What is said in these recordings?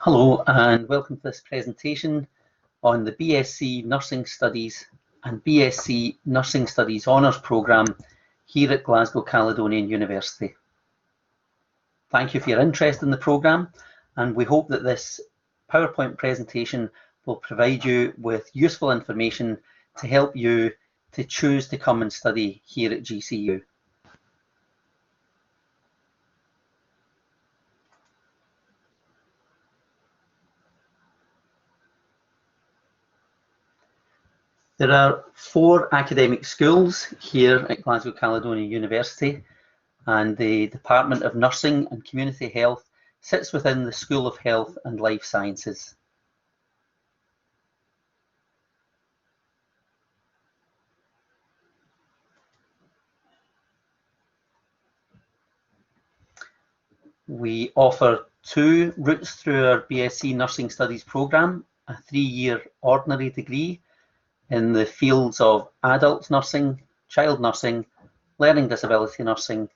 Hello and welcome to this presentation on the BSc Nursing Studies and BSc Nursing Studies Honours Programme here at Glasgow Caledonian University. Thank you for your interest in the programme, and we hope that this PowerPoint presentation will provide you with useful information to help you to choose to come and study here at GCU. There are 4 academic schools here at Glasgow Caledonian University, and the Department of Nursing and Community Health sits within the School of Health and Life Sciences. We offer 2 routes through our BSc Nursing Studies programme, a 3-year ordinary degree in the fields of adult nursing, child nursing, learning disability nursing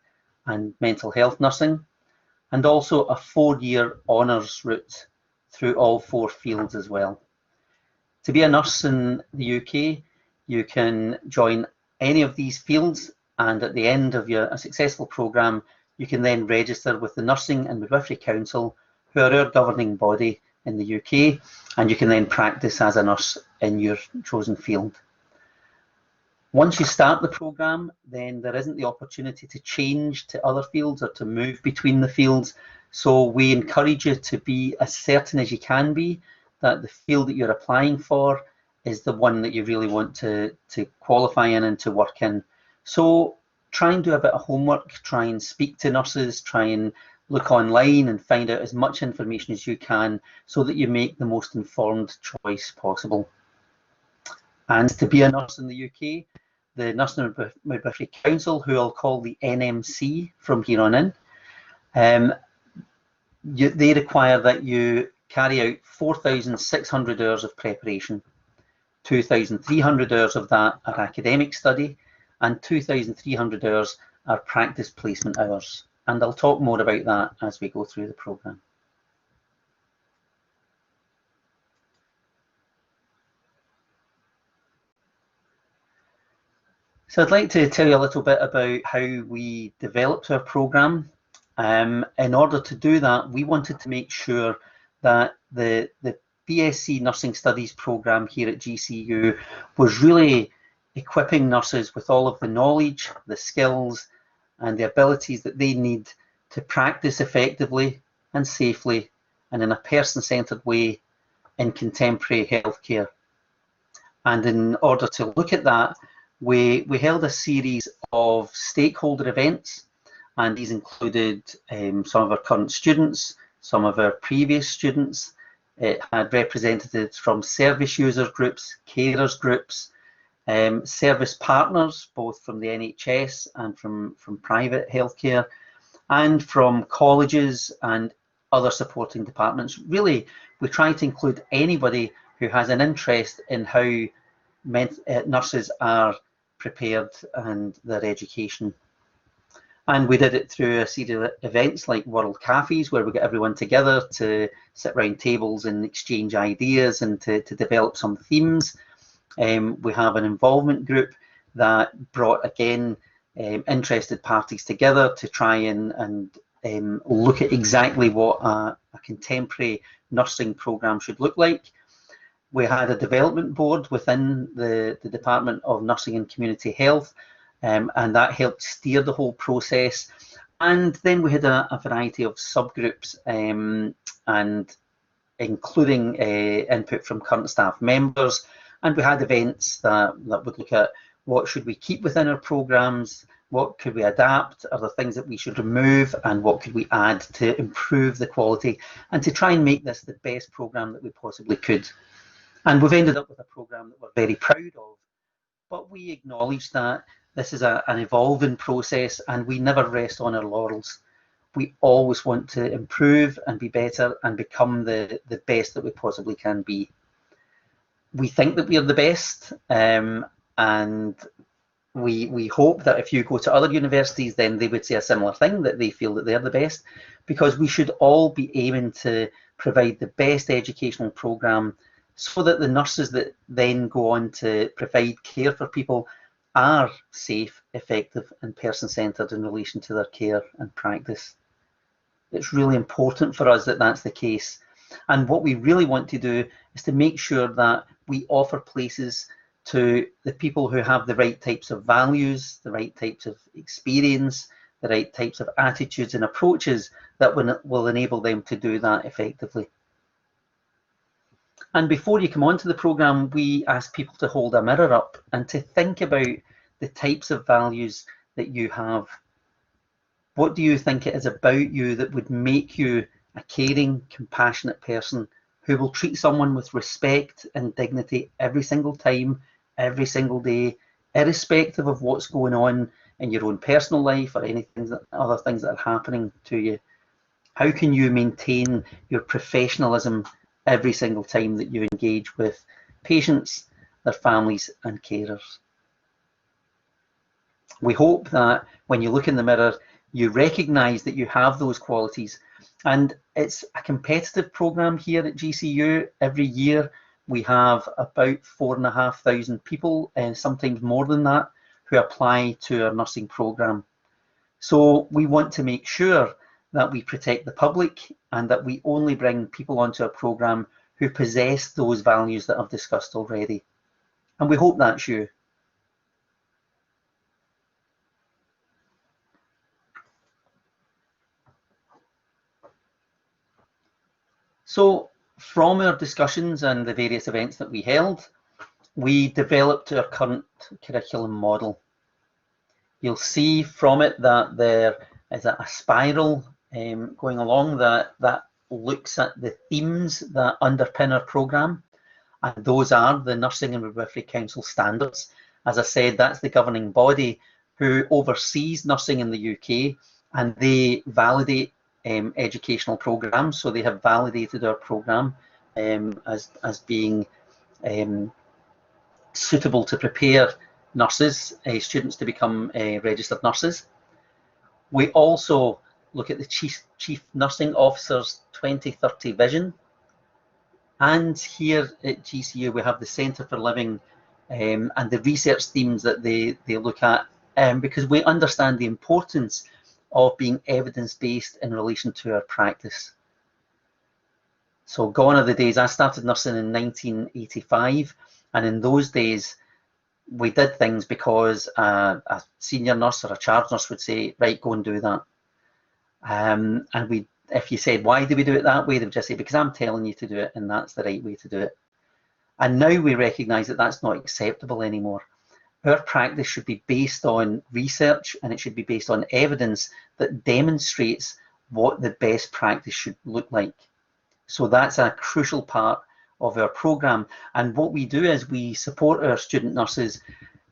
and mental health nursing, and also a 4-year honours route through all 4 fields as well. To be a nurse in the UK, you can join any of these fields, and at the end of a successful programme, you can then register with the Nursing and Midwifery Council, who are our governing body in the UK, and you can then practice as a nurse in your chosen field. Once you start the programme, then there isn't the opportunity to change to other fields or to move between the fields. So we encourage you to be as certain as you can be that the field that you're applying for is the one that you really want to qualify in and to work in. So try and do a bit of homework, try and speak to nurses, try and look online and find out as much information as you can so that you make the most informed choice possible. And to be a nurse in the UK, the Nursing and Midwifery Council, who I'll call the NMC from here on in, they require that you carry out 4,600 hours of preparation. 2,300 hours of that are academic study and 2,300 hours are practice placement hours. And I'll talk more about that as we go through the programme. So I'd like to tell you a little bit about how we developed our programme. In order to do that, we wanted to make sure that the BSc Nursing Studies programme here at GCU was really equipping nurses with all of the knowledge, the skills and the abilities that they need to practice effectively and safely and in a person-centred way in contemporary healthcare. And in order to look at that, we held a series of stakeholder events, and these included some of our current students, some of our previous students. It had representatives from service user groups, carers groups, service partners, both from the NHS and from private healthcare, and from colleges and other supporting departments. Really, we try to include anybody who has an interest in how nurses are prepared and their education. And we did it through a series of events like World Cafes, where we get everyone together to sit around tables and exchange ideas and to develop some themes. We have an involvement group that brought, again, interested parties together to try and look at exactly what a contemporary nursing programme should look like. We had a development board within the Department of Nursing and Community Health, and that helped steer the whole process. And then we had a variety of subgroups, and including input from current staff members. And we had events that would look at what should we keep within our programmes, what could we adapt, are there things that we should remove, and what could we add to improve the quality and to try and make this the best programme that we possibly could. And we've ended up with a programme that we're very proud of, but we acknowledge that this is an evolving process and we never rest on our laurels. We always want to improve and be better and become the best that we possibly can be. We think that we are the best, and we hope that if you go to other universities, then they would say a similar thing, that they feel that they're the best, because we should all be aiming to provide the best educational programme so that the nurses that then go on to provide care for people are safe, effective and person-centred in relation to their care and practice. It's really important for us that that's the case. And what we really want to do is to make sure that we offer places to the people who have the right types of values, the right types of experience, the right types of attitudes and approaches that will enable them to do that effectively. And before you come onto the programme, we ask people to hold a mirror up and to think about the types of values that you have. What do you think it is about you that would make you a caring, compassionate person who will treat someone with respect and dignity every single time, every single day, irrespective of what's going on in your own personal life or other things that are happening to you? How can you maintain your professionalism every single time that you engage with patients, their families and carers? We hope that when you look in the mirror, you recognise that you have those qualities. And it's a competitive programme here at GCU. Every year we have about 4,500 people, and sometimes more than that, who apply to our nursing programme. So we want to make sure that we protect the public and that we only bring people onto our programme who possess those values that I've discussed already. And we hope that's you. So from our discussions and the various events that we held, we developed our current curriculum model. You'll see from it that there is a spiral going along that looks at the themes that underpin our programme, and those are the Nursing and Midwifery Council standards. As I said, that's the governing body who oversees nursing in the UK, and they validate educational programmes. So they have validated our programme as being suitable to prepare nurses, students to become registered nurses. We also look at the Chief Nursing Officer's 2030 vision. And here at GCU, we have the Centre for Living and the research themes that they look at, because we understand the importance of being evidence-based in relation to our practice. So gone are the days. I started nursing in 1985, and in those days, we did things because a senior nurse or a charge nurse would say, right, go and do that. And if you said, why do we do it that way? They would just say, because I'm telling you to do it, and that's the right way to do it. And now we recognise that that's not acceptable anymore. Our practice should be based on research, and it should be based on evidence that demonstrates what the best practice should look like. So that's a crucial part of our programme. And what we do is we support our student nurses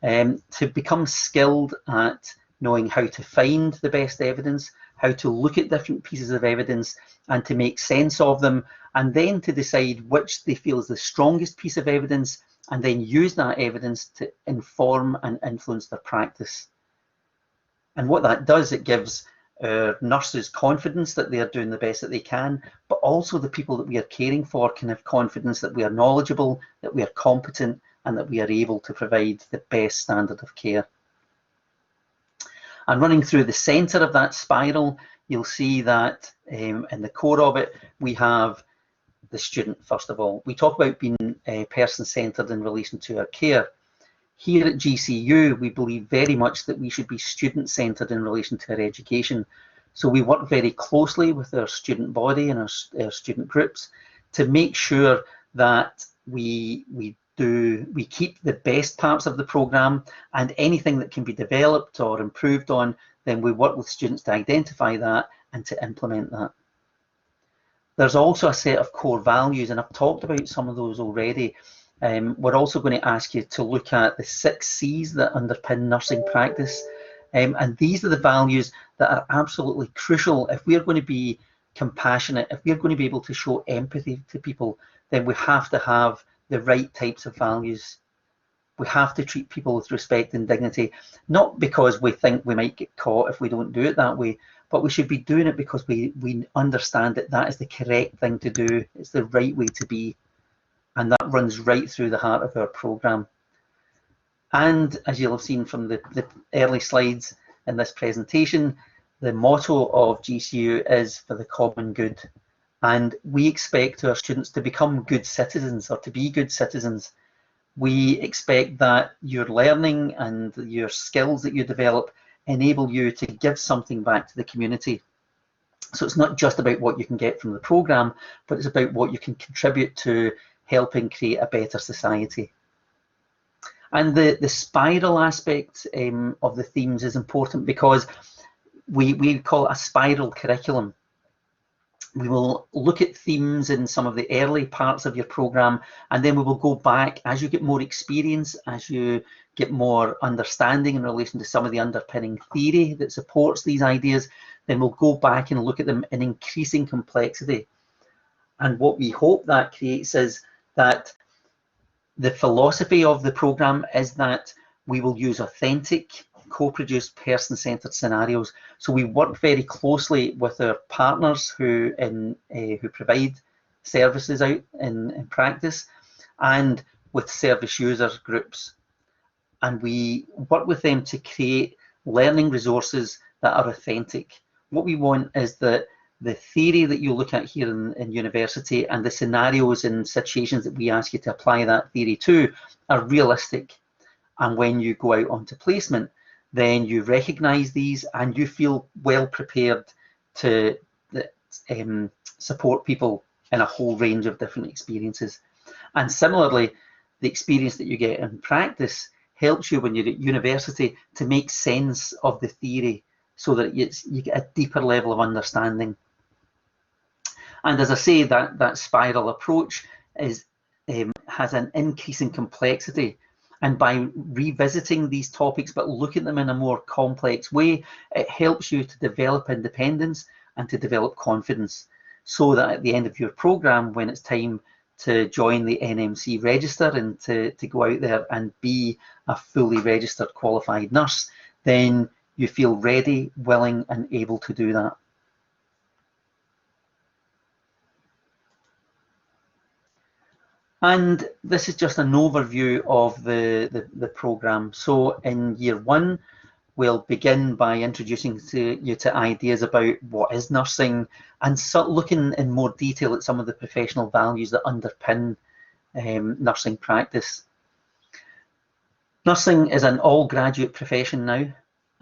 to become skilled at knowing how to find the best evidence, how to look at different pieces of evidence and to make sense of them, and then to decide which they feel is the strongest piece of evidence, and then use that evidence to inform and influence their practice. And what that does, it gives nurses confidence that they are doing the best that they can, but also the people that we are caring for can have confidence that we are knowledgeable, that we are competent, and that we are able to provide the best standard of care. And running through the centre of that spiral, you'll see that in the core of it, we have the student, first of all. We talk about being person-centred in relation to our care. Here at GCU, we believe very much that we should be student-centred in relation to our education. So we work very closely with our student body and our student groups to make sure that we keep the best parts of the programme, and anything that can be developed or improved on, then we work with students to identify that and to implement that. There's also a set of core values, and I've talked about some of those already. We're also going to ask you to look at the 6 C's that underpin nursing practice. And these are the values that are absolutely crucial. If we're going to be compassionate, if we're going to be able to show empathy to people, then we have to have the right types of values. We have to treat people with respect and dignity, not because we think we might get caught if we don't do it that way, but we should be doing it because we understand that that is the correct thing to do. It's the right way to be. And that runs right through the heart of our programme. And as you'll have seen from the early slides in this presentation, the motto of GCU is for the common good. And we expect our students to become good citizens, or to be good citizens. We expect that your learning and your skills that you develop enable you to give something back to the community. So it's not just about what you can get from the programme, but it's about what you can contribute to helping create a better society. And the spiral aspect of the themes is important because we call it a spiral curriculum. We will look at themes in some of the early parts of your programme, and then we will go back as you get more experience, as you get more understanding in relation to some of the underpinning theory that supports these ideas, then we'll go back and look at them in increasing complexity. And what we hope that creates is that the philosophy of the programme is that we will use authentic, co-produced, person-centred scenarios. So we work very closely with our partners who provide services out in practice, and with service user groups. And we work with them to create learning resources that are authentic. What we want is that the theory that you look at here in university and the scenarios and situations that we ask you to apply that theory to are realistic. And when you go out onto placement, then you recognise these and you feel well prepared to support people in a whole range of different experiences. And similarly, the experience that you get in practice helps you when you're at university to make sense of the theory so that you get a deeper level of understanding. And as I say, that spiral approach has an increasing complexity. And by revisiting these topics but looking at them in a more complex way, it helps you to develop independence and to develop confidence, so that at the end of your programme, when it's time to join the NMC register and to go out there and be a fully registered qualified nurse, then you feel ready, willing and able to do that. And this is just an overview of the programme. So in year one, we'll begin by introducing you to ideas about what is nursing, and looking in more detail at some of the professional values that underpin nursing practice. Nursing is an all-graduate profession now,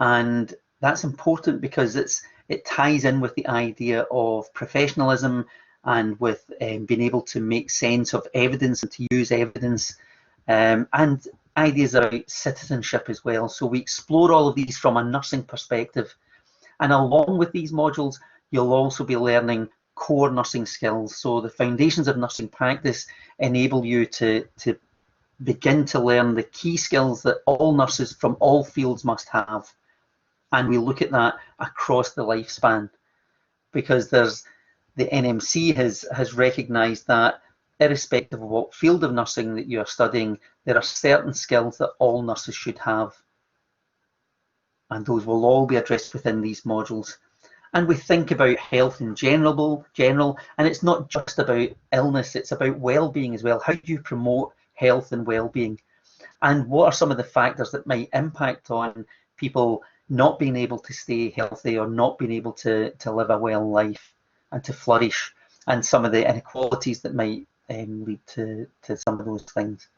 and that's important because it ties in with the idea of professionalism and with being able to make sense of evidence and to use evidence, and ideas about citizenship as well. So we explore all of these from a nursing perspective. And along with these modules, you'll also be learning core nursing skills. So the foundations of nursing practice enable you to begin to learn the key skills that all nurses from all fields must have. And we look at that across the lifespan, because the NMC has recognised that irrespective of what field of nursing that you are studying, there are certain skills that all nurses should have. And those will all be addressed within these modules. And we think about health in general, and it's not just about illness, it's about well-being as well. How do you promote health and well-being? And what are some of the factors that might impact on people not being able to stay healthy or not being able to live a well life and to flourish, and some of the inequalities that might lead to some of those things.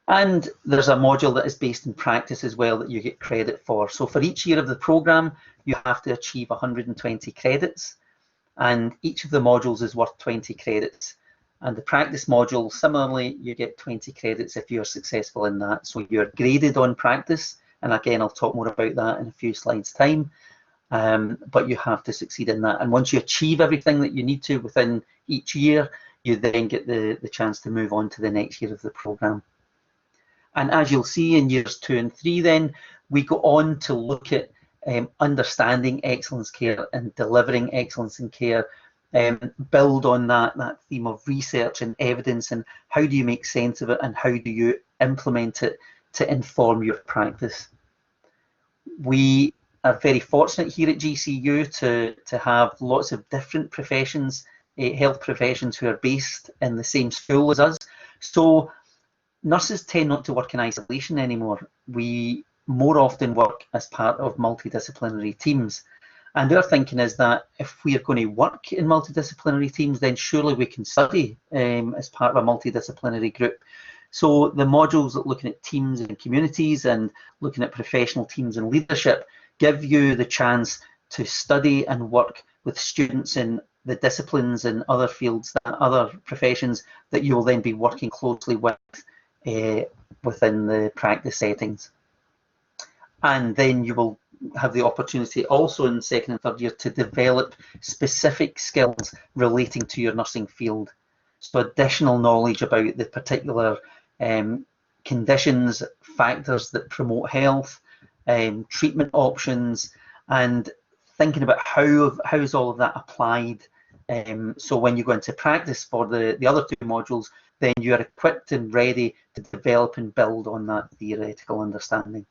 And there's a module that is based in practice as well that you get credit for. So for each year of the programme, you have to achieve 120 credits, and each of the modules is worth 20 credits. And the practice module, similarly, you get 20 credits if you're successful in that. So you're graded on practice, and again, I'll talk more about that in a few slides' time. But you have to succeed in that. And once you achieve everything that you need to within each year, you then get the chance to move on to the next year of the programme. And as you'll see in years 2 and 3, then we go on to look at understanding excellence care and delivering excellence in care, build on that theme of research and evidence, and how do you make sense of it, and how do you implement it to inform your practice. We are very fortunate here at GCU to have lots of different professions, health professions, who are based in the same school as us. So nurses tend not to work in isolation anymore. We more often work as part of multidisciplinary teams. And our thinking is that if we are going to work in multidisciplinary teams, then surely we can study as part of a multidisciplinary group. So the modules looking at teams and communities and looking at professional teams and leadership give you the chance to study and work with students in the disciplines and other fields, other professions that you will then be working closely with within the practice settings. And then you will have the opportunity also in second and third year to develop specific skills relating to your nursing field. So additional knowledge about the particular conditions, factors that promote health, treatment options, and thinking about how is all of that applied. So when you go into practice for the other two modules, then you are equipped and ready to develop and build on that theoretical understanding.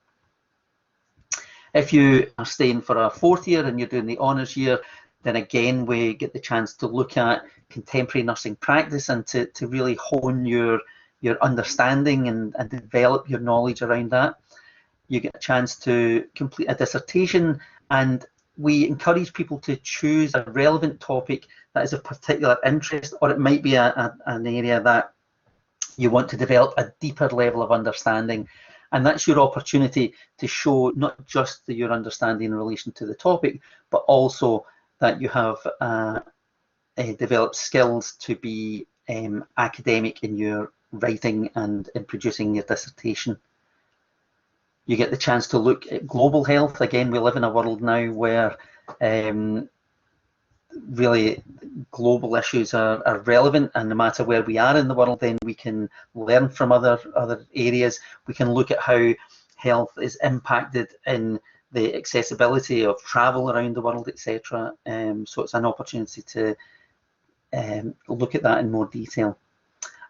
If you are staying for a fourth year and you're doing the honours year, then again we get the chance to look at contemporary nursing practice and to really hone your understanding and develop your knowledge around that. You get a chance to complete a dissertation, and we encourage people to choose a relevant topic that is of particular interest, or it might be an area that you want to develop a deeper level of understanding. And that's your opportunity to show not just your understanding in relation to the topic, but also that you have developed skills to be academic in your writing and in producing your dissertation. You get the chance to look at global health. Again, we live in a world now where really global issues are relevant, and no matter where we are in the world, then we can learn from other areas. We can look at how health is impacted in the accessibility of travel around the world, etc. So it's an opportunity to look at that in more detail.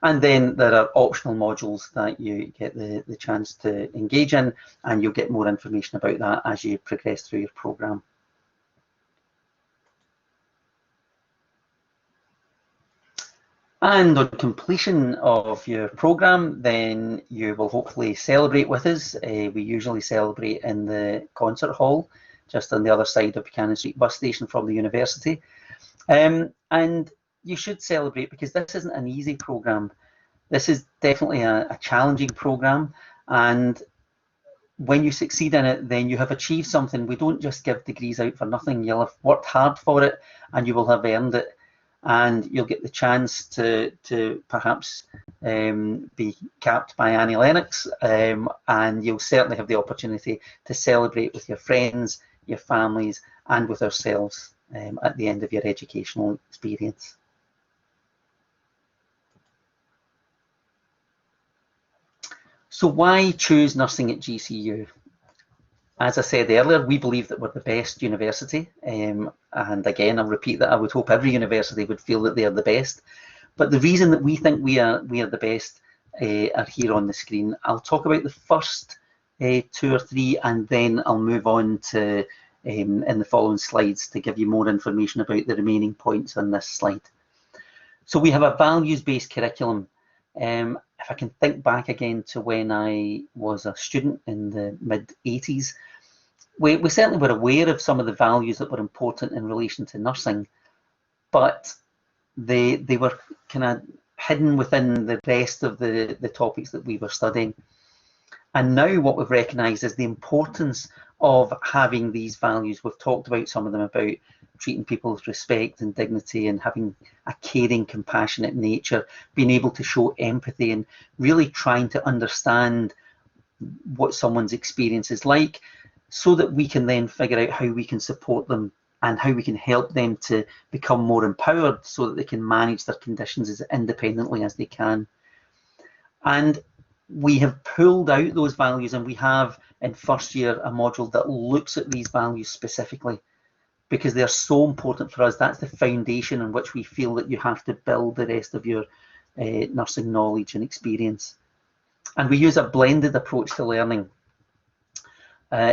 And then there are optional modules that you get the chance to engage in, and you'll get more information about that as you progress through your programme. And on completion of your programme, then you will hopefully celebrate with us. We usually celebrate in the concert hall, just on the other side of Buchanan Street bus station from the university. And you should celebrate, because this isn't an easy programme. This is definitely a challenging programme, and when you succeed in it, then you have achieved something. We don't just give degrees out for nothing. You'll have worked hard for it, and you will have earned it. And you'll get the chance to perhaps be capped by Annie Lennox, and you'll certainly have the opportunity to celebrate with your friends, your families, and with ourselves at the end of your educational experience. So why choose nursing at GCU? As I said earlier, we believe that we're the best university, and again, I'll repeat that I would hope every university would feel that they are the best. But the reason that we think we are the best are here on the screen. I'll talk about the first two or three, and then I'll move on to in the following slides to give you more information about the remaining points on this slide. So we have a values-based curriculum. If I can think back again to when I was a student in the mid-80s, we certainly were aware of some of the values that were important in relation to nursing, but they were kind of hidden within the rest of the topics that we were studying. And now what we've recognised is the importance of having these values. We've talked about some of them, about treating people with respect and dignity, and having a caring, compassionate nature, being able to show empathy, and really trying to understand what someone's experience is like, so that we can then figure out how we can support them and how we can help them to become more empowered so that they can manage their conditions as independently as they can. And we have pulled out those values, and we have in first year a module that looks at these values specifically, because they're so important for us. That's the foundation on which we feel that you have to build the rest of your nursing knowledge and experience. And we use a blended approach to learning.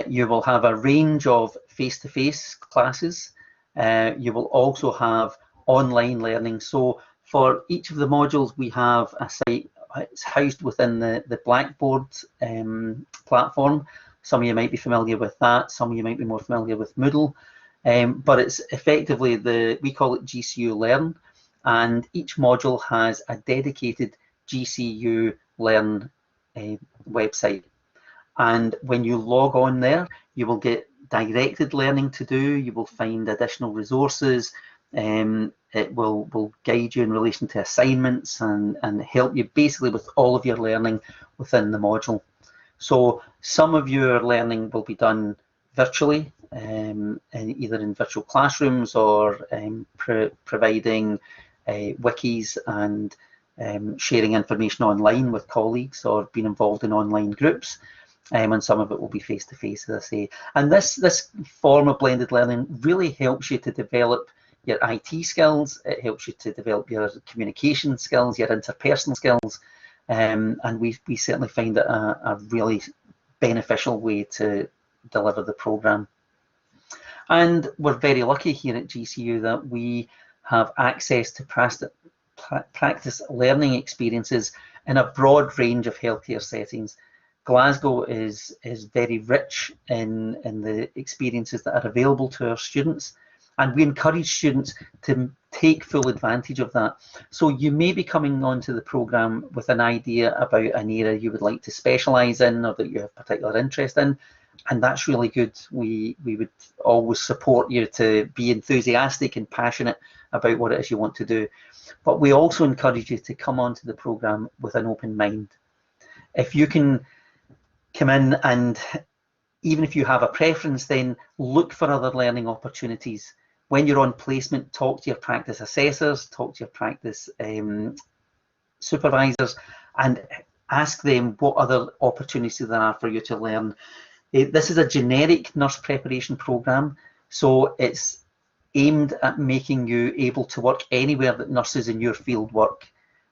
You will have a range of face-to-face classes. You will also have online learning. So for each of the modules, we have a site. It's housed within the Blackboard platform. Some of you might be familiar with that. Some of you might be more familiar with Moodle. But it's effectively we call it GCU Learn, and each module has a dedicated GCU Learn website. And when you log on there, you will get directed learning to do. You will find additional resources. It will guide you in relation to assignments and help you basically with all of your learning within the module. So some of your learning will be done virtually, either in virtual classrooms or providing wikis and sharing information online with colleagues or being involved in online groups. And some of it will be face-to-face, as I say. And this form of blended learning really helps you to develop your IT skills. It helps you to develop your communication skills, your interpersonal skills. And we certainly find it a really beneficial way to deliver the programme. And we're very lucky here at GCU that we have access to practice learning experiences in a broad range of healthcare settings. Glasgow is very rich in the experiences that are available to our students, and we encourage students to take full advantage of that. So you may be coming onto the programme with an idea about an area you would like to specialise in or that you have particular interest in, and that's really good. We would always support you to be enthusiastic and passionate about what it is you want to do. But we also encourage you to come onto the programme with an open mind. If you can come in and even if you have a preference, then look for other learning opportunities. When you're on placement, talk to your practice assessors, talk to your practice supervisors, and ask them what other opportunities there are for you to learn. This is a generic nurse preparation programme, so it's aimed at making you able to work anywhere that nurses in your field work.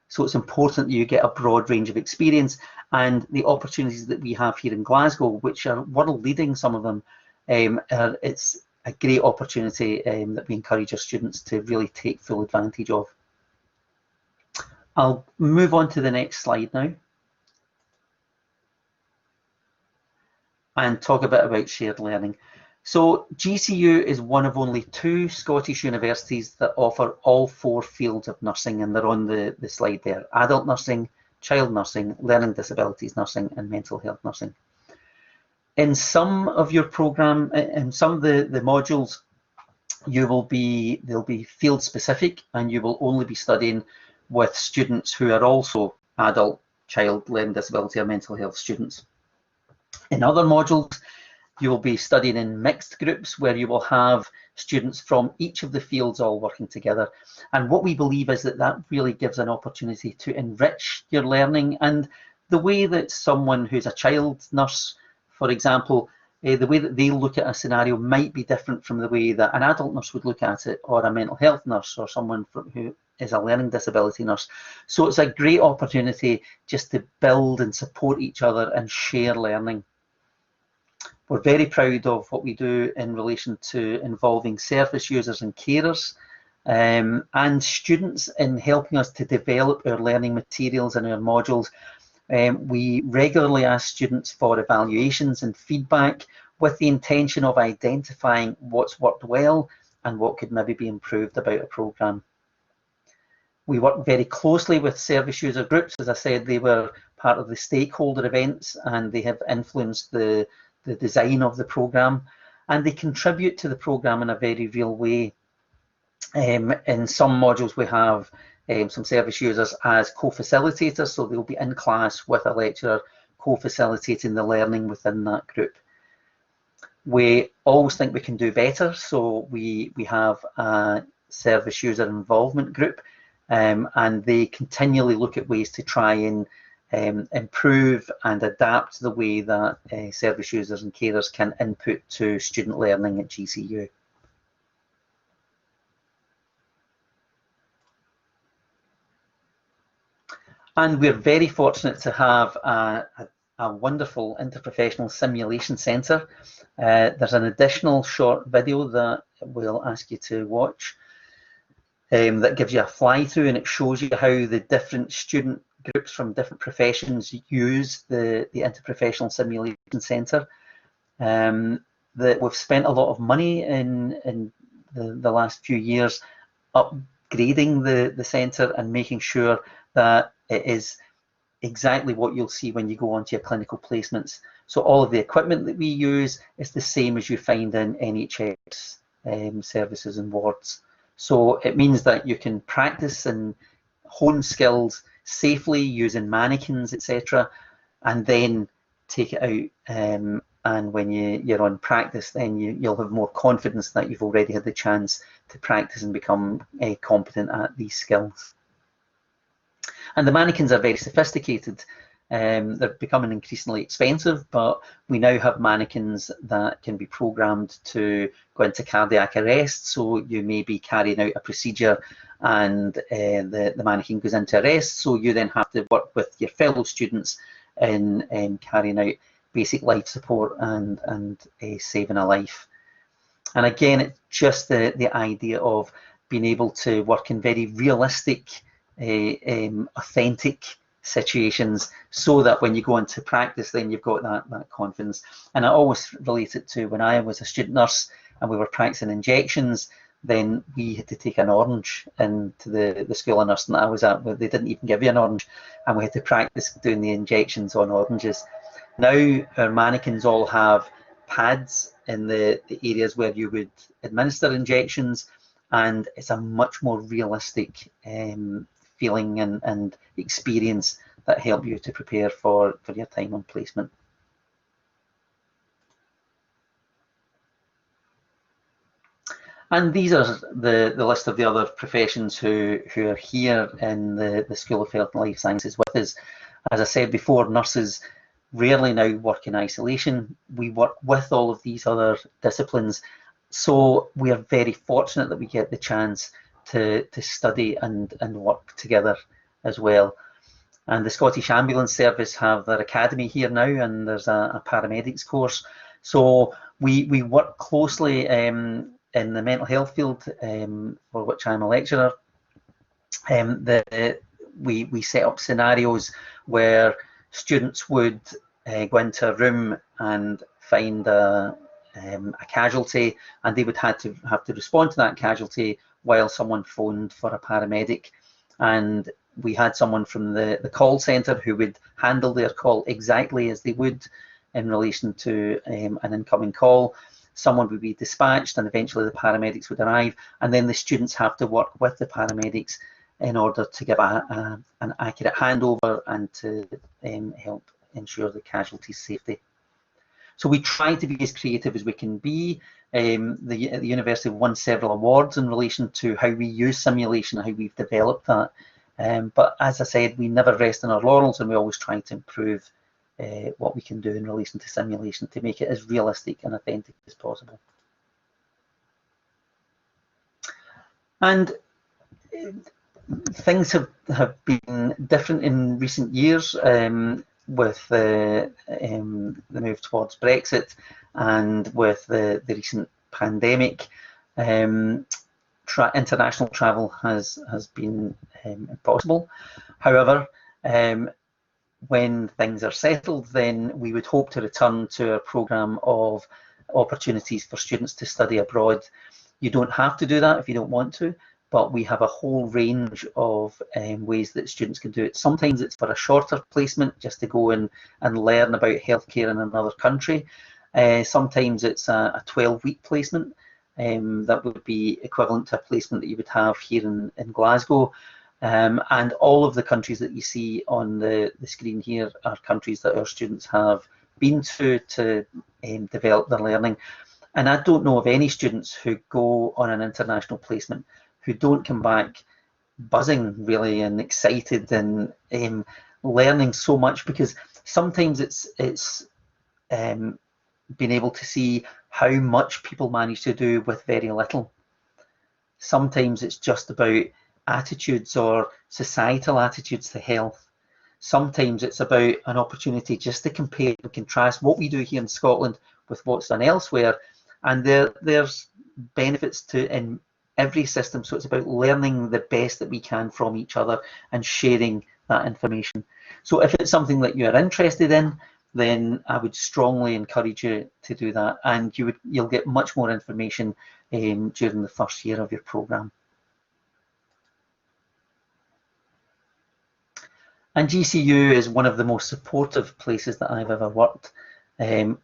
So it's important that you get a broad range of experience, and the opportunities that we have here in Glasgow, which are world leading, some of them, it's a great opportunity that we encourage our students to really take full advantage of. I'll move on to the next slide now and talk a bit about shared learning. So GCU is one of only 2 Scottish universities that offer all 4 fields of nursing, and they're on the slide there: adult nursing, child nursing, learning disabilities nursing, and mental health nursing. In some of your programme, in some of the modules, they'll be field specific, and you will only be studying with students who are also adult, child, learning disability, or mental health students. In other modules, you will be studying in mixed groups where you will have students from each of the fields all working together. And what we believe is that really gives an opportunity to enrich your learning, and the way that someone who's a child nurse, for example, the way that they look at a scenario might be different from the way that an adult nurse would look at it, or a mental health nurse, or someone who is a learning disability nurse. So it's a great opportunity just to build and support each other and share learning. We're very proud of what we do in relation to involving service users and carers and students in helping us to develop our learning materials and our modules. We regularly ask students for evaluations and feedback with the intention of identifying what's worked well and what could maybe be improved about a programme. We work very closely with service user groups. As I said, they were part of the stakeholder events, and they have influenced the design of the programme, and they contribute to the programme in a very real way. In some modules we have some service users as co-facilitators, so they'll be in class with a lecturer co-facilitating the learning within that group. We always think we can do better, so we have a service user involvement group, and they continually look at ways to try and improve and adapt the way that service users and carers can input to student learning at GCU. And we're very fortunate to have a wonderful interprofessional simulation centre. There's an additional short video that we'll ask you to watch that gives you a fly through, and it shows you how the different student groups from different professions use the interprofessional simulation centre. That we've spent a lot of money in the last few years upgrading the centre and making sure that it is exactly what you'll see when you go onto your clinical placements. So all of the equipment that we use is the same as you find in NHS services and wards. So it means that you can practice and hone skills safely using mannequins, etc., and then take it out. And when you're on practice, then you'll have more confidence that you've already had the chance to practice and become competent at these skills. And the mannequins are very sophisticated. They're becoming increasingly expensive, but we now have mannequins that can be programmed to go into cardiac arrest. So you may be carrying out a procedure and the mannequin goes into arrest. So you then have to work with your fellow students in carrying out basic life support and saving a life. And again, it's just the idea of being able to work in very realistic, authentic situations, so that when you go into practice, then you've got that confidence. And I always relate it to when I was a student nurse and we were practicing injections. Then we had to take an orange into the school of nursing that I was at, where they didn't even give you an orange, and we had to practice doing the injections on oranges. Now our mannequins all have pads in the areas where you would administer injections, and it's a much more realistic feeling and experience that help you to prepare for your time on placement. And these are the list of the other professions who are here in the School of Health and Life Sciences with us. As I said before, nurses rarely now work in isolation. We work with all of these other disciplines. So we are very fortunate that we get the chance to study and work together as well. And the Scottish Ambulance Service have their academy here now, and there's a paramedics course. So we work closely in the mental health field, for which I'm a lecturer. We set up scenarios where students would go into a room and find a casualty, and they would have to respond to that casualty while someone phoned for a paramedic. And we had someone from the call centre who would handle their call exactly as they would in relation to an incoming call. Someone would be dispatched, and eventually the paramedics would arrive, and then the students have to work with the paramedics in order to give an accurate handover and to help ensure the casualty's safety. So we try to be as creative as we can be. The university won several awards in relation to how we use simulation, how we've developed that. But as I said, we never rest on our laurels, and we always try to improve what we can do in relation to simulation to make it as realistic and authentic as possible. And things have been different in recent years with the move towards Brexit and with the recent pandemic. International travel has been impossible. However, when things are settled, then we would hope to return to a programme of opportunities for students to study abroad. You don't have to do that if you don't want to, but we have a whole range of ways that students can do it. Sometimes it's for a shorter placement, just to go in and learn about healthcare in another country. Sometimes it's a 12-week placement that would be equivalent to a placement that you would have here in Glasgow. And all of the countries that you see on the screen here are countries that our students have been to develop their learning. And I don't know of any students who go on an international placement who don't come back buzzing really and excited and learning so much, because sometimes it's being able to see how much people manage to do with very little. Sometimes it's just about attitudes or societal attitudes to health. Sometimes it's about an opportunity just to compare and contrast what we do here in Scotland with what's done elsewhere, and there's benefits to in every system. So it's about learning the best that we can from each other and sharing that information. So if it's something that you're interested in, then I would strongly encourage you to do that, and you'll get much more information during the first year of your programme. And GCU is one of the most supportive places that I've ever worked.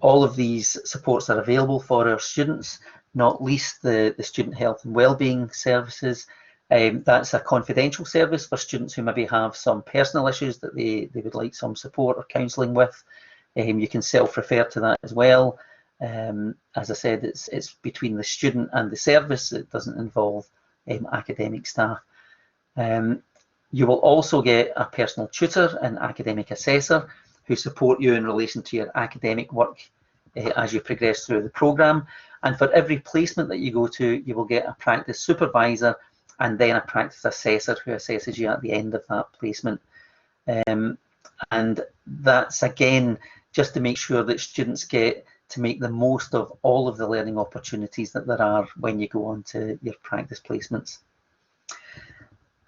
All of these supports are available for our students, not least the student health and wellbeing services. That's a confidential service for students who maybe have some personal issues that they would like some support or counselling with. You can self-refer to that as well. As I said, it's between the student and the service. It doesn't involve academic staff. You will also get a personal tutor and academic assessor who support you in relation to your academic work as you progress through the programme. And for every placement that you go to, you will get a practice supervisor and then a practice assessor who assesses you at the end of that placement. And that's, again, just to make sure that students get to make the most of all of the learning opportunities that there are when you go on to your practice placements.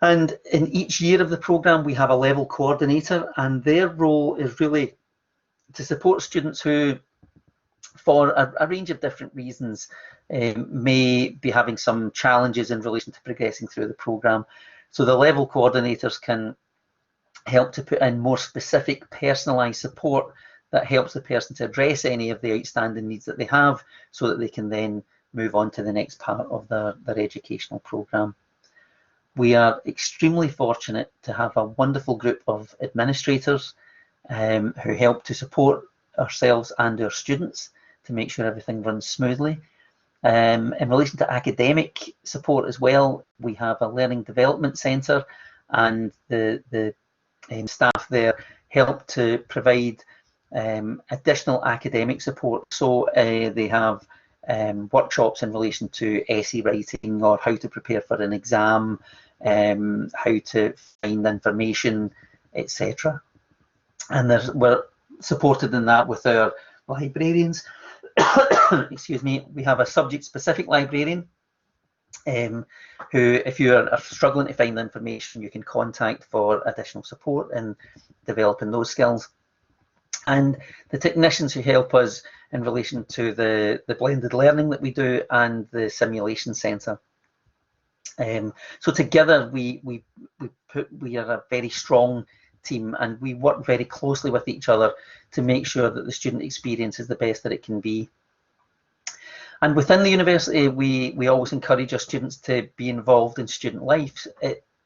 And in each year of the programme, we have a level coordinator, and their role is really to support students who, for a range of different reasons, may be having some challenges in relation to progressing through the programme. So the level coordinators can help to put in more specific personalised support that helps the person to address any of the outstanding needs that they have, so that they can then move on to the next part of their educational programme. We are extremely fortunate to have a wonderful group of administrators who help to support ourselves and our students to make sure everything runs smoothly. In relation to academic support as well, we have a learning development centre, and the staff there help to provide additional academic support. So they have workshops in relation to essay writing or how to prepare for an exam, how to find information, etc. And we're supported in that with our librarians. Excuse me. We have a subject-specific librarian who, if you are struggling to find information, you can contact for additional support in developing those skills. And the technicians who help us in relation to the blended learning that we do and the simulation centre. So together we are a very strong team, and we work very closely with each other to make sure that the student experience is the best that it can be. And within the university, we always encourage our students to be involved in student life.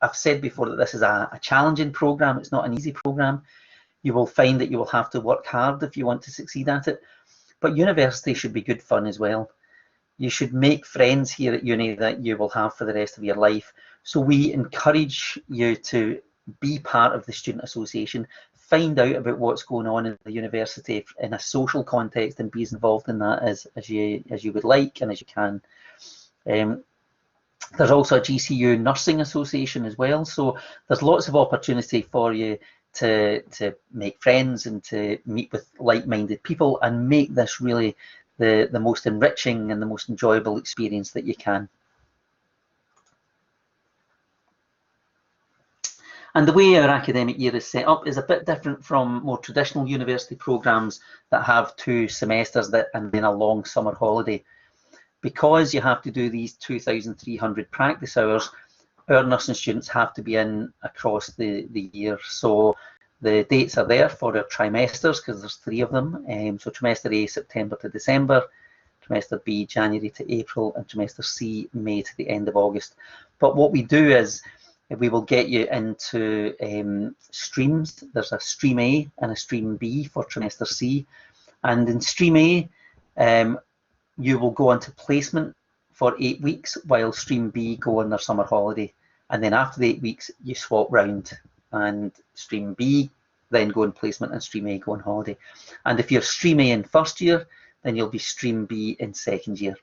I've said before that this is a challenging programme. It's not an easy programme. You will find that you will have to work hard if you want to succeed at it. But university should be good fun as well. You should make friends here at uni that you will have for the rest of your life. So we encourage you to be part of the student association, find out about what's going on in the university in a social context, and be as involved in that as you would like and as you can. There's also a GCU Nursing Association as well, so there's lots of opportunity for you to make friends and to meet with like-minded people and make this really the most enriching and the most enjoyable experience that you can. And the way our academic year is set up is a bit different from more traditional university programmes that have 2 semesters and then a long summer holiday. Because you have to do these 2,300 practice hours, our nursing students have to be in across the year. So the dates are there for our trimesters, because there's 3 of them. So trimester A, September to December, trimester B, January to April, and trimester C, May to the end of August. But what we do is we will get you into streams. There's a stream A and a stream B for trimester C. And in stream A, you will go on to placement for 8 weeks, while stream B go on their summer holiday. And then after the 8 weeks, you swap round, and stream B then go on placement and stream A go on holiday. And if you're stream A in first year, then you'll be stream B in second year.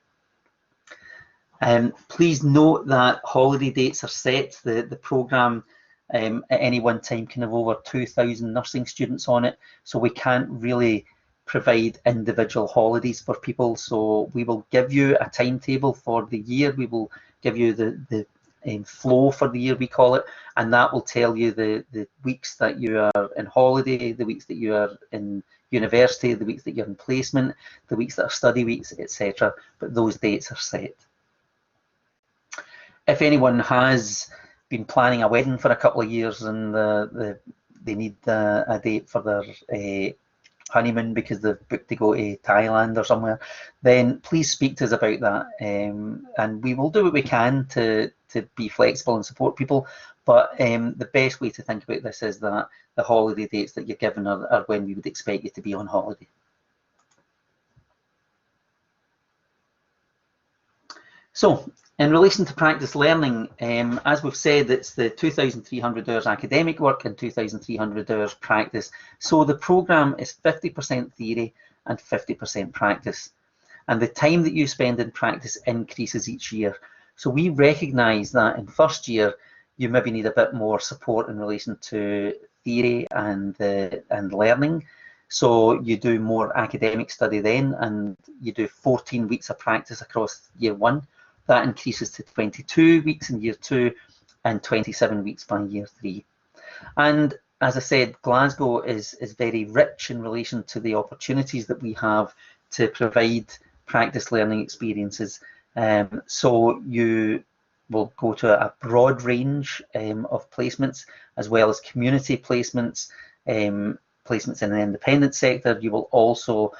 Please note that holiday dates are set. The programme at any one time can have over 2,000 nursing students on it, so we can't really provide individual holidays for people. So we will give you a timetable for the year, we will give you the flow for the year, we call it, and that will tell you the weeks that you are in holiday, the weeks that you are in university, the weeks that you're in placement, the weeks that are study weeks, etc. But those dates are set. If anyone has been planning a wedding for a couple of years and they need a date for their honeymoon because they've booked to go to Thailand or somewhere, then please speak to us about that, and we will do what we can to be flexible and support people. But the best way to think about this is that the holiday dates that you're given are when we would expect you to be on holiday. So, in relation to practice learning, as we've said, it's the 2,300 hours academic work and 2,300 hours practice. So the programme is 50% theory and 50% practice. And the time that you spend in practice increases each year. So we recognise that in first year, you maybe need a bit more support in relation to theory and learning. So you do more academic study then, and you do 14 weeks of practice across year one. That increases to 22 weeks in year two and 27 weeks by year three. And as I said, Glasgow is very rich in relation to the opportunities that we have to provide practice learning experiences. So you will go to a broad range of placements, as well as community placements, placements in the independent sector. You will also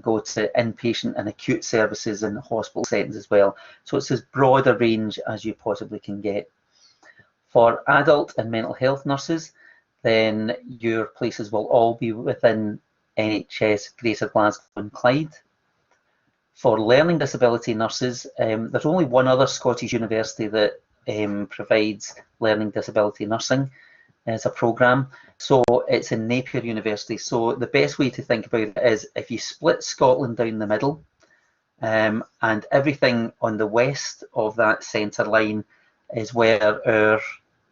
go to inpatient and acute services in hospital settings as well. So it's as broad a range as you possibly can get. For adult and mental health nurses, then your places will all be within NHS Greater Glasgow and Clyde. For learning disability nurses, there's only one other Scottish university that provides learning disability nursing as a programme. So it's in Napier University. So the best way to think about it is if you split Scotland down the middle, and everything on the west of that centre line is where our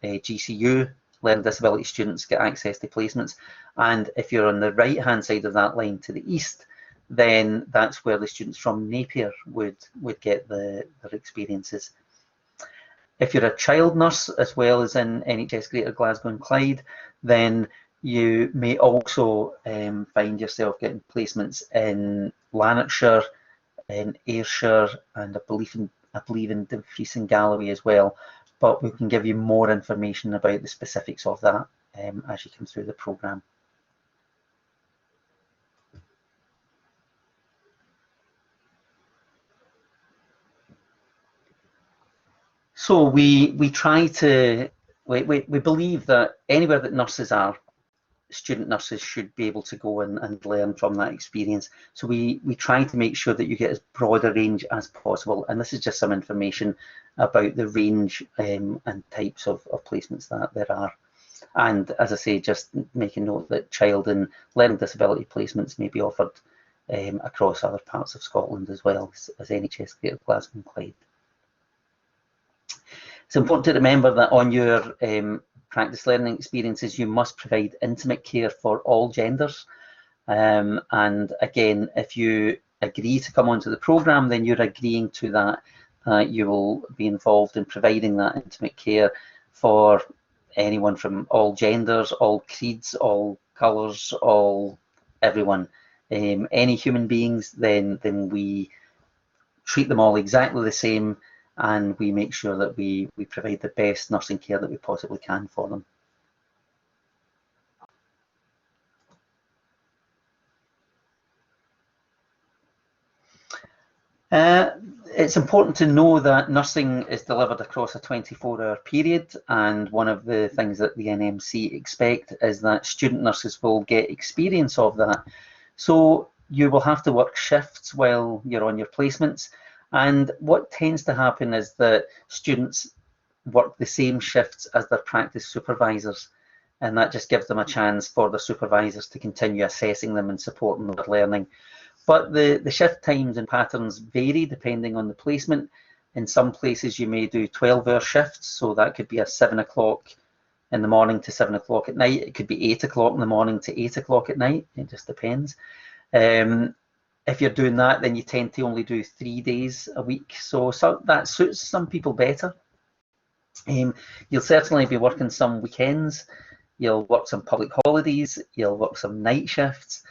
GCU learning disability students get access to placements. And if you're on the right hand side of that line to the east, then that's where the students from Napier would get their experiences. If you're a child nurse as well as in NHS Greater Glasgow and Clyde, then you may also find yourself getting placements in Lanarkshire, in Ayrshire, and I believe in Dumfries and Galloway as well. But we can give you more information about the specifics of that as you come through the programme. So we believe that anywhere that nurses are, student nurses should be able to go and learn from that experience. So we try to make sure that you get as broad a range as possible. And this is just some information about the range and types of placements that there are. And as I say, just make a note that child and learning disability placements may be offered across other parts of Scotland as well as NHS Greater Glasgow and Clyde. It's important to remember that on your practice learning experiences, you must provide intimate care for all genders. And again, if you agree to come onto the programme, then you're agreeing to that you will be involved in providing that intimate care for anyone from all genders, all creeds, all colours, everyone. Any human beings, then we treat them all exactly the same, and we make sure that we provide the best nursing care that we possibly can for them. It's important to know that nursing is delivered across a 24-hour period, and one of the things that the NMC expect is that student nurses will get experience of that. So you will have to work shifts while you're on your placements, and what tends to happen is that students work the same shifts as their practice supervisors, and that just gives them a chance for the supervisors to continue assessing them and supporting their learning. But the shift times and patterns vary depending on the placement. In some places you may do 12-hour shifts, so that could be a 7 o'clock in the morning to 7 o'clock at night. It could be 8 o'clock in the morning to 8 o'clock at night. It just depends. If you're doing that, then you tend to only do 3 days a week. So that suits some people better. You'll certainly be working some weekends. You'll work some public holidays. You'll work some night shifts.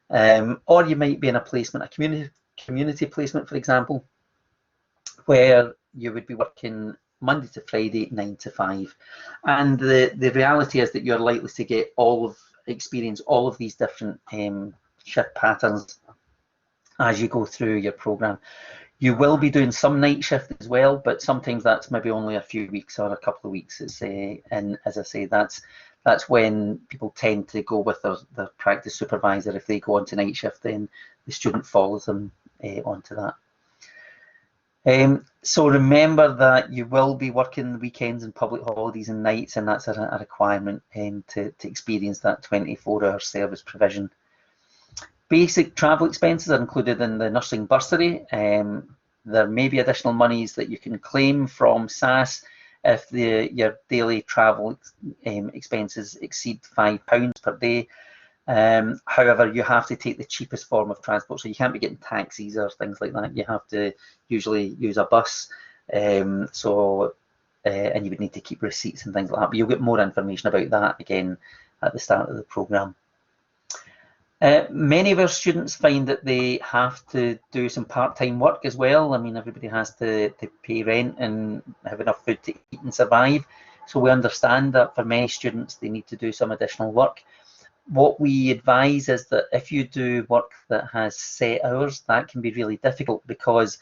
Or you might be in a placement, a community placement, for example, where you would be working Monday to Friday, 9 to 5. And the reality is that you're likely to experience all of these different shift patterns as you go through your program. You will be doing some night shift as well, but sometimes that's maybe only a few weeks or a couple of weeks. And as I say, that's when people tend to go with their practice supervisor. If they go onto night shift, then the student follows them onto that. So remember that you will be working weekends and public holidays and nights, and that's a requirement to experience that 24-hour service provision. Basic travel expenses are included in the nursing bursary. There may be additional monies that you can claim from SAS if your daily travel expenses exceed £5 per day. However, you have to take the cheapest form of transport, so you can't be getting taxis or things like that. You have to usually use a bus, and you would need to keep receipts and things like that. But you'll get more information about that again at the start of the programme. Many of our students find that they have to do some part-time work as well. I mean, everybody has to pay rent and have enough food to eat and survive. So we understand that for many students, they need to do some additional work. What we advise is that if you do work that has set hours, that can be really difficult because,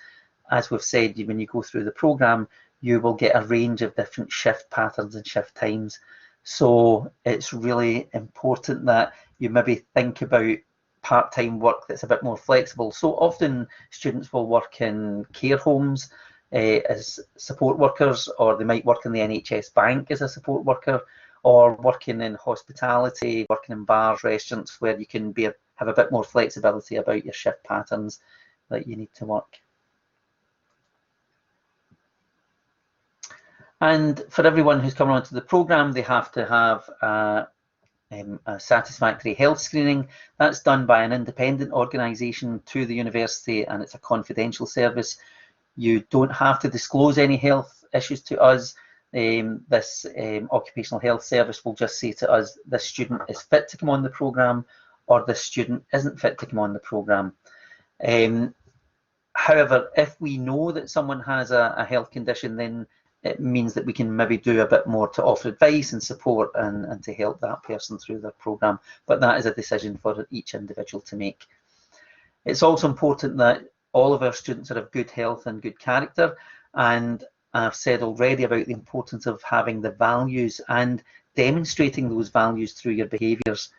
as we've said, when you go through the programme, you will get a range of different shift patterns and shift times. So it's really important that you maybe think about part-time work that's a bit more flexible. So often students will work in care homes as support workers, or they might work in the NHS bank as a support worker, or working in hospitality, working in bars, restaurants, where you can have a bit more flexibility about your shift patterns that you need to work. And for everyone who's coming onto the programme, they have to have a satisfactory health screening. That's done by an independent organisation to the university, and it's a confidential service. You don't have to disclose any health issues to us. This occupational health service will just say to us, this student is fit to come on the programme, or this student isn't fit to come on the programme. However, if we know that someone has a health condition, then it means that we can maybe do a bit more to offer advice and support and to help that person through their programme. But that is a decision for each individual to make. It's also important that all of our students are of good health and good character, and I've said already about the importance of having the values and demonstrating those values through your behaviours.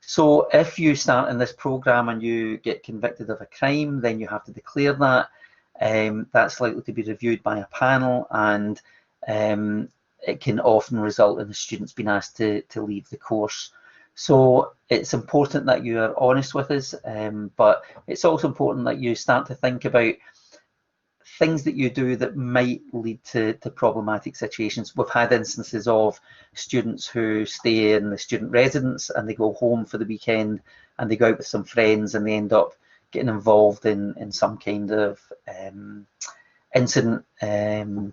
So if you start in this programme and you get convicted of a crime, then you have to declare that. That's likely to be reviewed by a panel, and it can often result in the students being asked to leave the course. So it's important that you are honest with us, but it's also important that you start to think about things that you do that might lead to problematic situations. We've had instances of students who stay in the student residence and they go home for the weekend and they go out with some friends and they end up getting involved in some kind of incident. And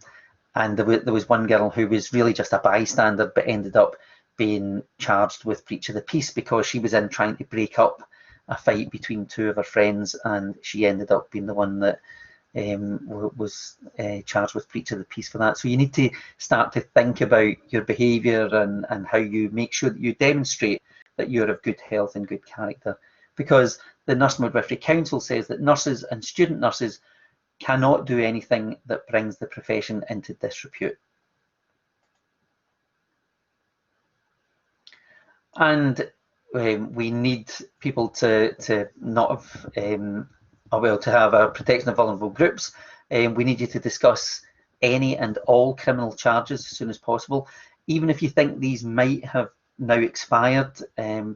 there was one girl who was really just a bystander but ended up being charged with breach of the peace because she was in trying to break up a fight between two of her friends, and she ended up being the one that was charged with breach of the peace for that. So you need to start to think about your behaviour and how you make sure that you demonstrate that you're of good health and good character, because the Nurse Midwifery Council says that nurses and student nurses cannot do anything that brings the profession into disrepute. And we need people to not have to have a protection of vulnerable groups. We need you to discuss any and all criminal charges as soon as possible, even if you think these might have now expired,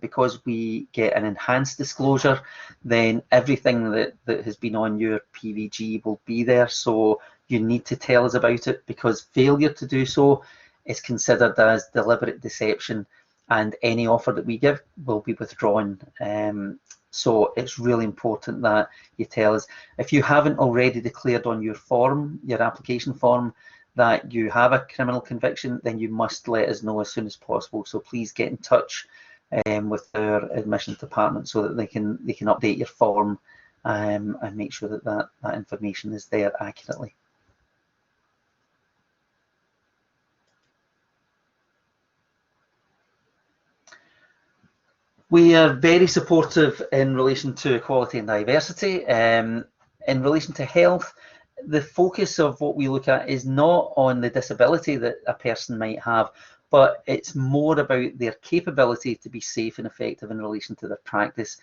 because we get an enhanced disclosure, then everything that has been on your PVG will be there. So you need to tell us about it, because failure to do so is considered as deliberate deception, and any offer that we give will be withdrawn. So it's really important that you tell us. If you haven't already declared on your form, your application form, that you have a criminal conviction, then you must let us know as soon as possible. So please get in touch with our admissions department so that they can update your form and make sure that that information is there accurately. We are very supportive in relation to equality and diversity. In relation to health, the focus of what we look at is not on the disability that a person might have, but it's more about their capability to be safe and effective in relation to their practice.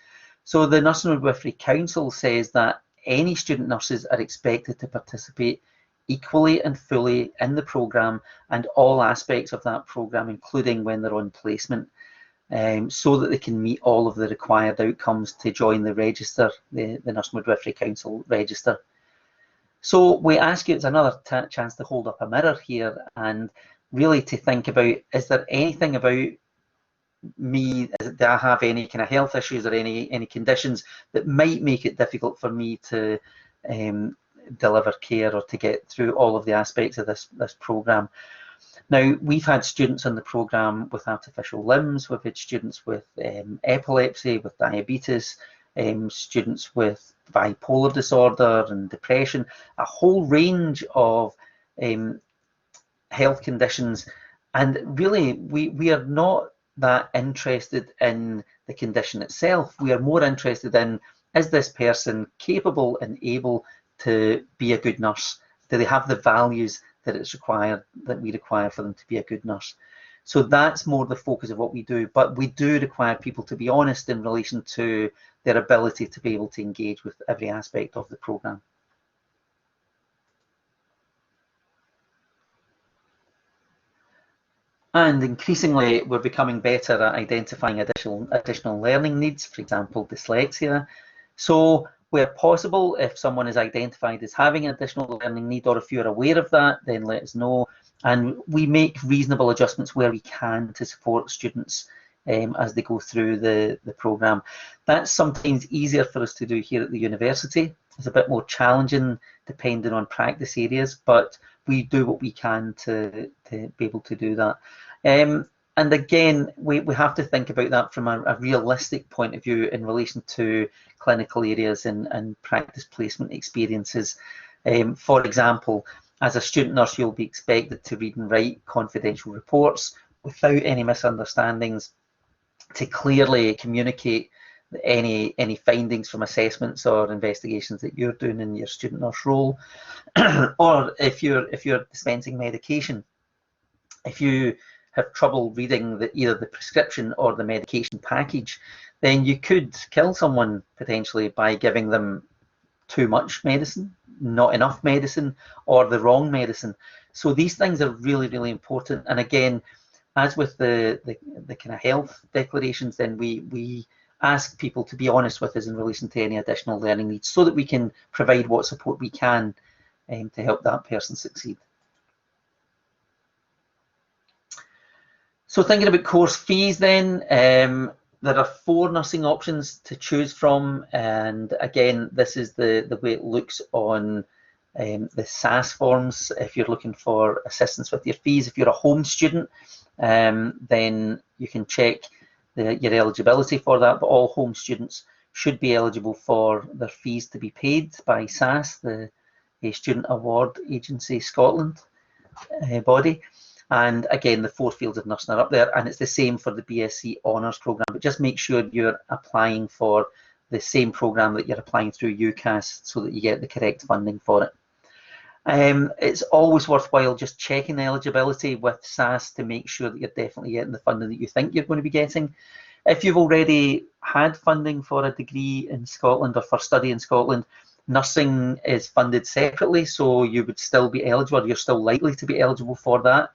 So the Nursing and Midwifery Council says that any student nurses are expected to participate equally and fully in the programme and all aspects of that programme, including when they're on placement. So that they can meet all of the required outcomes to join the register, the Nursing and Midwifery Council register. So we ask you, it's another chance to hold up a mirror here and really to think about, is there anything about me, do I have any kind of health issues or any conditions that might make it difficult for me to deliver care or to get through all of the aspects of this programme? Now, we've had students in the programme with artificial limbs, we've had students with epilepsy, with diabetes, students with bipolar disorder and depression, a whole range of health conditions. And really, we are not that interested in the condition itself. We are more interested in, is this person capable and able to be a good nurse? Do they have the values that it's required, that we require for them to be a good nurse? So that's more the focus of what we do, but we do require people to be honest in relation to their ability to be able to engage with every aspect of the programme. And increasingly, we're becoming better at identifying additional learning needs, for example, dyslexia. So where possible, if someone is identified as having an additional learning need, or if you're aware of that, then let us know. And we make reasonable adjustments where we can to support students as they go through the programme. That's sometimes easier for us to do here at the university. It's a bit more challenging depending on practice areas, but we do what we can to be able to do that. And again, we have to think about that from a realistic point of view in relation to clinical areas and practice placement experiences. For example, as a student nurse, you'll be expected to read and write confidential reports without any misunderstandings, to clearly communicate any findings from assessments or investigations that you're doing in your student nurse role. Or if you're dispensing medication, if you have trouble reading either the prescription or the medication package, then you could kill someone potentially by giving them too much medicine, not enough medicine, or the wrong medicine. So these things are really, really important. And again, as with the kind of health declarations, then we ask people to be honest with us in relation to any additional learning needs so that we can provide what support we can to help that person succeed. So thinking about course fees then, there are 4 nursing options to choose from, and again, this is the way it looks on the SAS forms. If you're looking for assistance with your fees, if you're a home student, then you can check your eligibility for that, but all home students should be eligible for their fees to be paid by SAS, the Student Award Agency Scotland body. And again, the 4 fields of nursing are up there, and it's the same for the BSc Honours programme, but just make sure you're applying for the same programme that you're applying through UCAS so that you get the correct funding for it. It's always worthwhile just checking the eligibility with SAS to make sure that you're definitely getting the funding that you think you're going to be getting. If you've already had funding for a degree in Scotland or for study in Scotland, nursing is funded separately, so you would still be eligible, you're still likely to be eligible for that.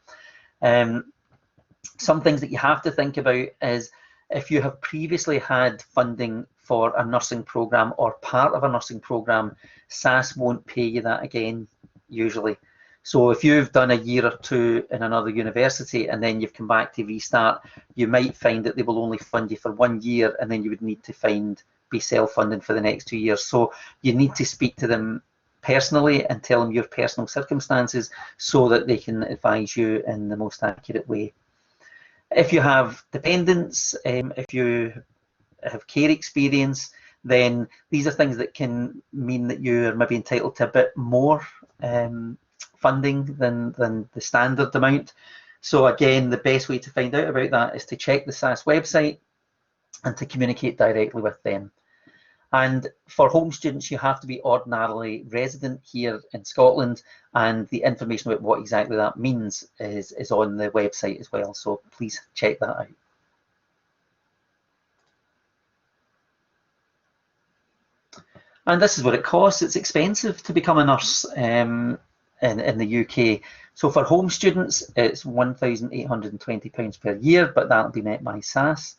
Some things that you have to think about is if you have previously had funding for a nursing programme or part of a nursing programme, SAS won't pay you that again, usually. So if you've done a year or two in another university and then you've come back to restart, you might find that they will only fund you for 1 year, and then you would need to be self-funding for the next 2 years. So you need to speak to them personally and tell them your personal circumstances so that they can advise you in the most accurate way. If you have dependents, if you have care experience, then these are things that can mean that you're maybe entitled to a bit more funding than the standard amount. So again, the best way to find out about that is to check the SAS website and to communicate directly with them. And for home students, you have to be ordinarily resident here in Scotland, and the information about what exactly that means is on the website as well, so please check that out. And this is what it costs. It's expensive to become a nurse in the UK. So for home students, it's £1,820 per year, but that'll be met by SAS.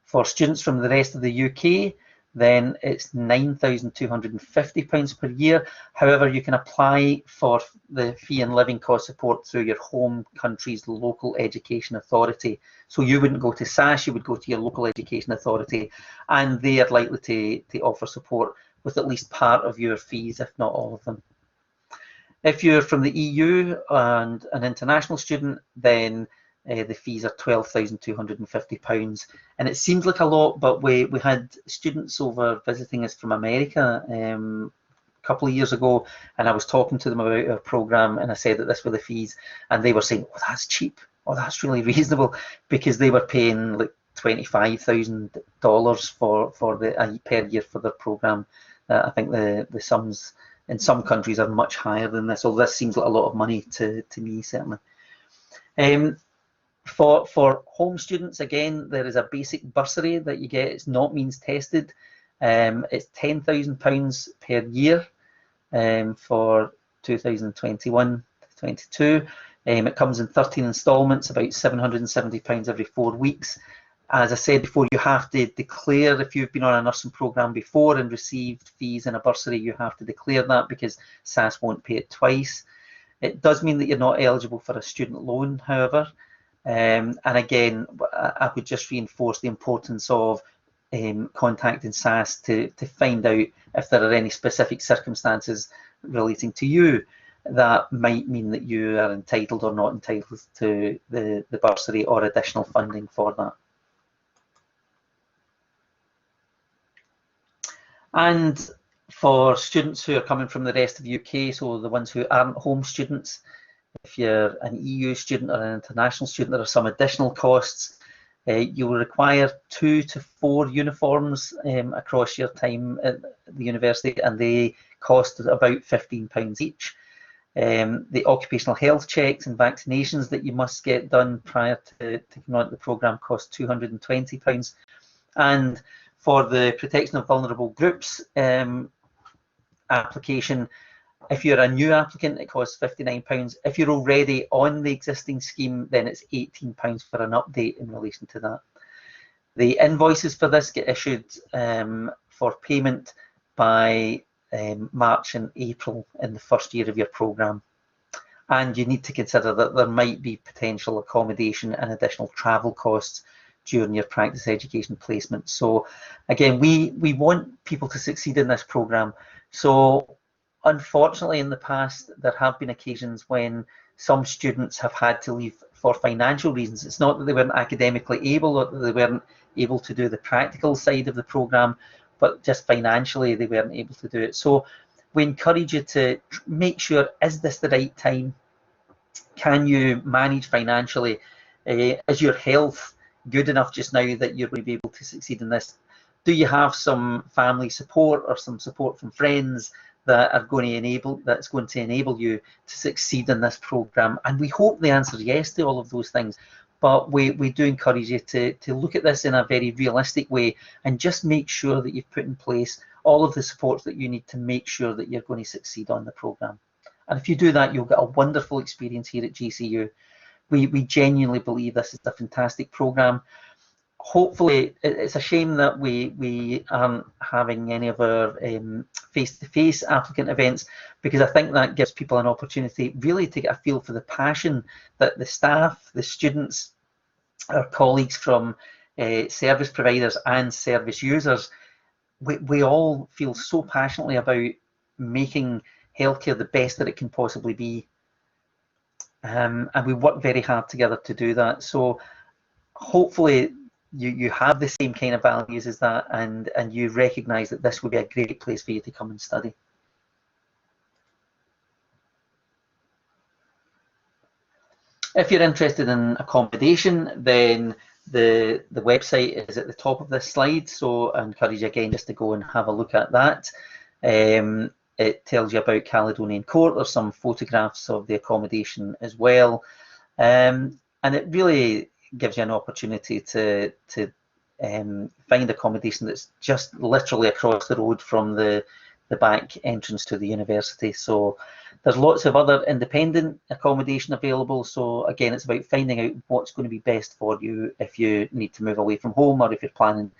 For students from the rest of the UK, then it's £9,250 per year. However, you can apply for the fee and living cost support through your home country's local education authority. So you wouldn't go to SAS, you would go to your local education authority, and they are likely to offer support with at least part of your fees, if not all of them. If you're from the EU and an international student, then the fees are £12,250, and it seems like a lot, but we had students over visiting us from America a couple of years ago, and I was talking to them about our programme, and I said that this were the fees, and they were saying, oh, that's cheap, oh, that's really reasonable, because they were paying like $25,000 for per year for their programme. I think the sums in some countries are much higher than this, although this seems like a lot of money to me, certainly. For home students, again, there is a basic bursary that you get. It's not means tested. It's £10,000 per year for 2021-22. It comes in 13 instalments, about £770 every 4 weeks. As I said before, you have to declare, if you've been on a nursing programme before and received fees and a bursary, you have to declare that, because SAS won't pay it twice. It does mean that you're not eligible for a student loan, however. And again, I would just reinforce the importance of contacting SAS to find out if there are any specific circumstances relating to you that might mean that you are entitled or not entitled to the bursary or additional funding for that. And for students who are coming from the rest of the UK, so the ones who aren't home students, if you're an EU student or an international student, there are some additional costs. You will require 2 to 4 uniforms across your time at the university, and they cost about £15 each. The occupational health checks and vaccinations that you must get done prior to coming on to the programme cost £220. And for the protection of vulnerable groups application, if you're a new applicant, it costs £59. If you're already on the existing scheme, then it's £18 for an update in relation to that. The invoices for this get issued for payment by March and April in the first year of your programme. And you need to consider that there might be potential accommodation and additional travel costs during your practice education placement. So again, we want people to succeed in this programme. So unfortunately, in the past, there have been occasions when some students have had to leave for financial reasons. It's not that they weren't academically able or that they weren't able to do the practical side of the programme, but just financially they weren't able to do it. So we encourage you to make sure, is this the right time? Can you manage financially? Is your health good enough just now that you're going to be able to succeed in this? Do you have some family support or some support from friends that are going to enable you to succeed in this programme? And we hope the answer is yes to all of those things, but we do encourage you to look at this in a very realistic way and just make sure that you've put in place all of the supports that you need to make sure that you're going to succeed on the programme. And if you do that, you'll get a wonderful experience here at GCU. We genuinely believe this is a fantastic programme. hopefully, it's a shame that we aren't having any of our face-to-face applicant events, because I think that gives people an opportunity really to get a feel for the passion that the staff, the students, our colleagues from service providers and service users, we all feel so passionately about making healthcare the best that it can possibly be. And we work very hard together to do that. So hopefully you have the same kind of values as that, and you recognise that this would be a great place for you to come and study. If you're interested in accommodation, then the website is at the top of this slide, so I encourage you again just to go and have a look at that. It tells you about Caledonian Court. There's some photographs of the accommodation as well, and it really gives you an opportunity to find accommodation that's just literally across the road from the back entrance to the university. So there's lots of other independent accommodation available. So again, it's about finding out what's going to be best for you if you need to move away from home, or if you're planning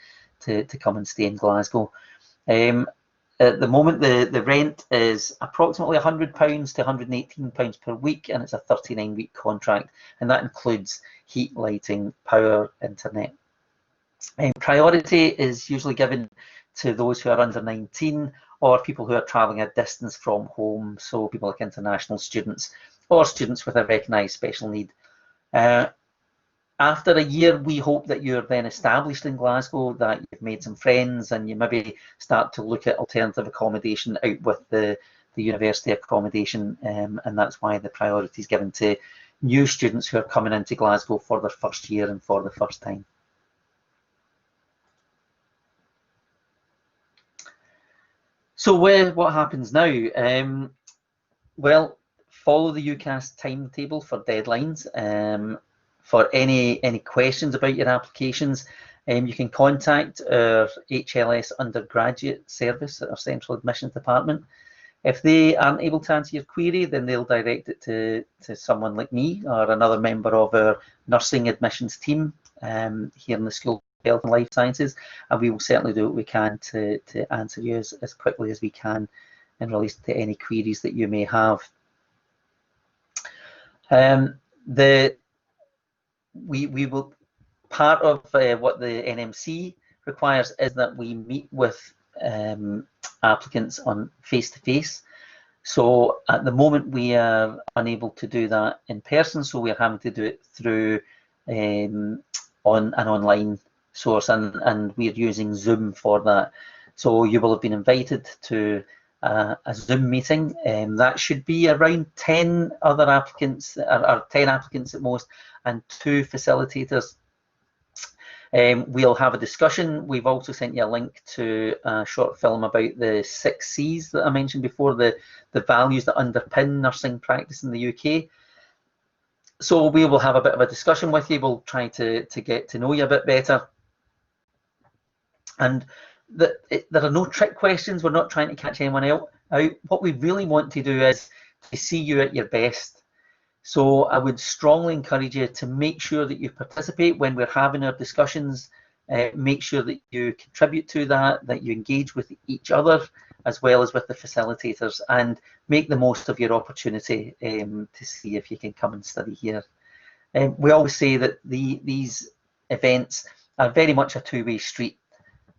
to come and stay in Glasgow. At the moment, the rent is approximately £100 to £118 per week, and it's a 39-week contract, and that includes heat, lighting, power, internet. Priority is usually given to those who are under 19, or people who are travelling a distance from home, so people like international students or students with a recognised special need. After a year, we hope that you're then established in Glasgow, that you've made some friends, and you maybe start to look at alternative accommodation out with the university accommodation, and that's why the priority is given to new students who are coming into Glasgow for their first year and for the first time. So what happens now? Well, follow the UCAS timetable for deadlines. For any questions about your applications, you can contact our HLS undergraduate service at our central admissions department. If they aren't able to answer your query, then they'll direct it to someone like me or another member of our nursing admissions team here in the School of Health and Life Sciences, and we will certainly do what we can to answer you as quickly as we can in relation to any queries that you may have. We will, part of what the NMC requires is that we meet with applicants on face-to-face. So at the moment we are unable to do that in person, so we're having to do it through on an online source, and we're using Zoom for that. So you will have been invited to a Zoom meeting, that should be around 10 other applicants, or 10 applicants at most, and 2 facilitators. We'll have a discussion. We've also sent you a link to a short film about the 6 C's that I mentioned before, the values that underpin nursing practice in the UK. So we will have a bit of a discussion with you. We'll try to get to know you a bit better. And there are no trick questions. We're not trying to catch anyone out. What we really want to do is to see you at your best. So I would strongly encourage you to make sure that you participate when we're having our discussions. Make sure that you contribute to that you engage with each other as well as with the facilitators, and make the most of your opportunity to see if you can come and study here. We always say that these events are very much a two-way street.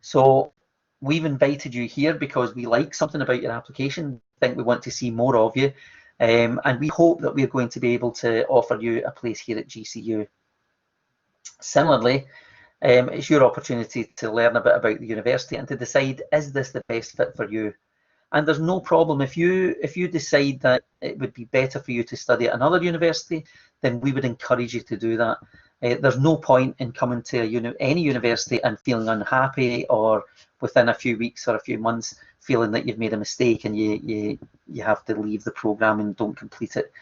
So we've invited you here because we like something about your application, think we want to see more of you, and we hope that we're going to be able to offer you a place here at GCU. Similarly, it's your opportunity to learn a bit about the university and to decide, is this the best fit for you? And there's no problem if you decide that it would be better for you to study at another university, then we would encourage you to do that. There's no point in coming to any university and feeling unhappy, or within a few weeks or a few months feeling that you've made a mistake and you have to leave the program and don't complete it.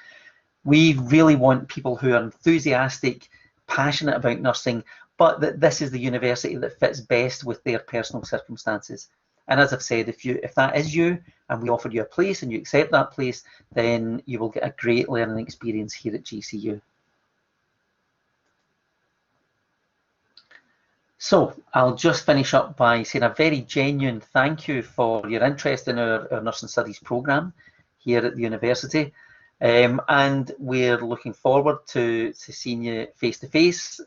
We really want people who are enthusiastic, passionate about nursing, but that this is the university that fits best with their personal circumstances. And as I've said, if that is you and we offer you a place and you accept that place, then you will get a great learning experience here at GCU. So I'll just finish up by saying a very genuine thank you for your interest in our nursing studies programme here at the university. And we're looking forward to seeing you face to face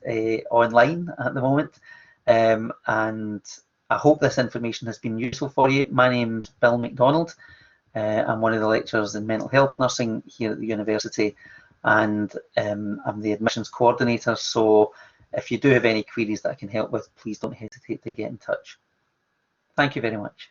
online at the moment. And I hope this information has been useful for you. My name's Bill McDonald. I'm one of the lecturers in mental health nursing here at the university, and I'm the admissions coordinator. So if you do have any queries that I can help with, please don't hesitate to get in touch. Thank you very much.